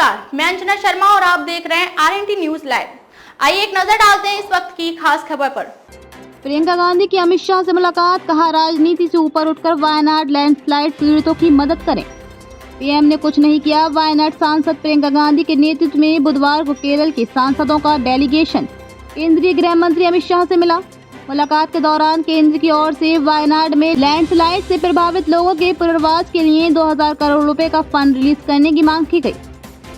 नमस्कार, मैं अंजना शर्मा और आप देख रहे हैं RNT न्यूज लाइव। आइए एक नजर डालते हैं इस वक्त की खास खबर पर। प्रियंका गांधी की अमित शाह से मुलाकात, कहा राजनीति से ऊपर उठकर वायनाड लैंडस्लाइड पीड़ितों की मदद करें। पीएम ने कुछ नहीं किया। वायनाड सांसद प्रियंका गांधी के नेतृत्व में बुधवार को केरल के सांसदों का डेलीगेशन केंद्रीय गृह मंत्री अमित शाह से मिला। मुलाकात के दौरान केंद्र की ओर से वायनाड में लैंडस्लाइड से प्रभावित लोगों के पुनर्वास के लिए 2000 करोड़ रुपए का फंड रिलीज करने की मांग की गई।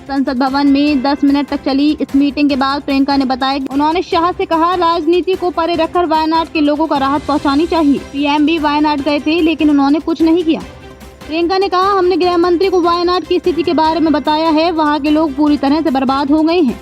संसद भवन में 10 मिनट तक चली इस मीटिंग के बाद प्रियंका ने बताया कि उन्होंने शाह से कहा राजनीति को परे रखकर वायनाड के लोगों को राहत पहुंचानी चाहिए। पीएम भी वायनाड गए थे लेकिन उन्होंने कुछ नहीं किया। प्रियंका ने कहा, हमने गृह मंत्री को वायनाड की स्थिति के बारे में बताया है। वहाँ के लोग पूरी तरह से बर्बाद हो गए हैं।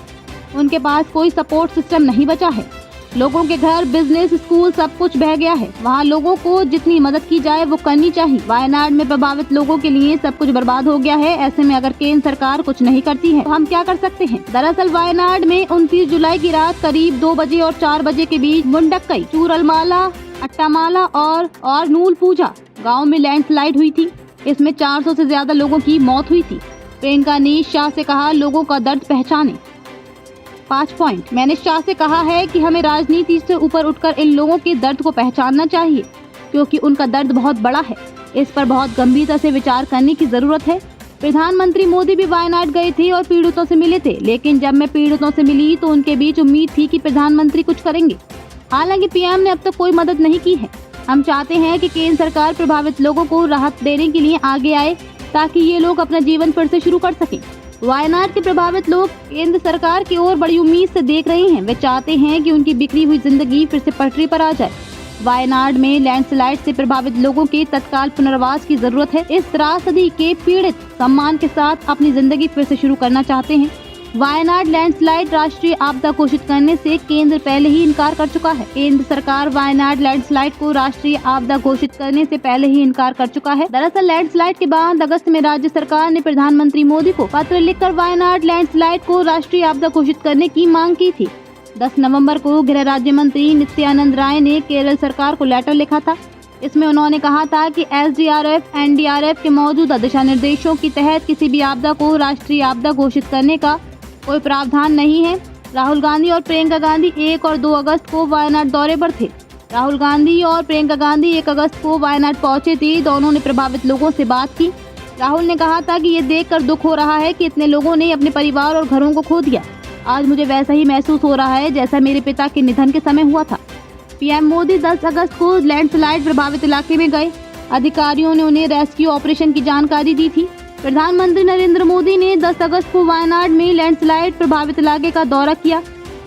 उनके पास कोई सपोर्ट सिस्टम नहीं बचा है। लोगों के घर, बिजनेस, स्कूल सब कुछ बह गया है। वहाँ लोगों को जितनी मदद की जाए वो करनी चाहिए। वायनाड में प्रभावित लोगों के लिए सब कुछ बर्बाद हो गया है। ऐसे में अगर केंद्र सरकार कुछ नहीं करती है तो हम क्या कर सकते हैं। दरअसल वायनाड में 29 जुलाई की रात करीब 2 बजे और 4 बजे के बीच मुंडक्कई, चूरलमाला, अट्टामाला और नूलपूजा गाँव में लैंडस्लाइड हुई थी। इसमें 400 से ज्यादा लोगों की मौत हुई थी। प्रियंका ने शाह से कहा, लोगों का दर्द पहचाने। 5 पॉइंट। मैंने शाह से कहा है कि हमें राजनीति से ऊपर उठकर इन लोगों के दर्द को पहचानना चाहिए क्योंकि उनका दर्द बहुत बड़ा है। इस पर बहुत गंभीरता से विचार करने की जरूरत है। प्रधानमंत्री मोदी भी वायनाड गए थे और पीड़ितों से मिले थे, लेकिन जब मैं पीड़ितों से मिली तो उनके बीच उम्मीद थी कि प्रधानमंत्री कुछ करेंगे। हालांकि पीएम ने अब तक कोई मदद नहीं की है। हम चाहते हैं कि केंद्र सरकार प्रभावित लोगों को राहत देने के लिए आगे आए ताकि ये लोग अपना जीवन फिर से शुरू कर सकें। वायनाड के प्रभावित लोग केंद्र सरकार की ओर बड़ी उम्मीद से देख रहे हैं। वे चाहते हैं कि उनकी बिखरी हुई जिंदगी फिर से पटरी पर आ जाए। वायनाड में लैंडस्लाइड से प्रभावित लोगों के तत्काल पुनर्वास की जरूरत है। इस त्रासदी के पीड़ित सम्मान के साथ अपनी जिंदगी फिर से शुरू करना चाहते हैं। वायनाड लैंडस्लाइड राष्ट्रीय आपदा घोषित करने से केंद्र पहले ही इनकार कर चुका है। केंद्र सरकार वायनाड लैंडस्लाइड को राष्ट्रीय आपदा घोषित करने से पहले ही इनकार कर चुका है। दरअसल लैंडस्लाइड के बाद अगस्त में राज्य सरकार ने प्रधानमंत्री मोदी को पत्र लिखकर वायनाड लैंडस्लाइड को राष्ट्रीय आपदा घोषित करने की मांग की थी। 10 नवम्बर को गृह राज्य मंत्री नित्यानंद राय ने केरल सरकार को लेटर लिखा था। इसमें उन्होंने कहा था कि SDRF, NDRF के मौजूदा दिशा निर्देशों के तहत किसी भी आपदा को राष्ट्रीय आपदा घोषित करने का कोई प्रावधान नहीं है। राहुल गांधी और प्रियंका गांधी 1 और 2 अगस्त को वायनाड दौरे पर थे। राहुल गांधी और प्रियंका गांधी 1 अगस्त को वायनाड पहुंचे थे। दोनों ने प्रभावित लोगों से बात की। राहुल ने कहा था कि ये देखकर दुख हो रहा है कि इतने लोगों ने अपने परिवार और घरों को खो दिया। आज मुझे वैसा ही महसूस हो रहा है जैसा मेरे पिता के निधन के समय हुआ था। पीएम मोदी 10 अगस्त को लैंडस्लाइड प्रभावित इलाके में गए। अधिकारियों ने उन्हें रेस्क्यू ऑपरेशन की जानकारी दी थी। प्रधानमंत्री नरेंद्र मोदी ने 10 अगस्त को वायनाड में लैंडस्लाइड प्रभावित इलाके का दौरा किया।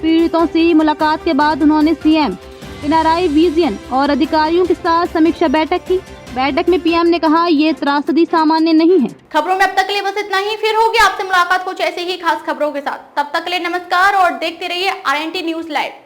पीड़ितों से मुलाकात के बाद उन्होंने सीएम पिनाराई विजयन और अधिकारियों के साथ समीक्षा बैठक की। बैठक में पीएम ने कहा, ये त्रासदी सामान्य नहीं है। खबरों में अब तक के लिए बस इतना ही। फिर होगी आपसे मुलाकात कुछ ऐसे ही खास खबरों के साथ। तब तक के लिए नमस्कार और देखते रहिए RNT न्यूज लाइव।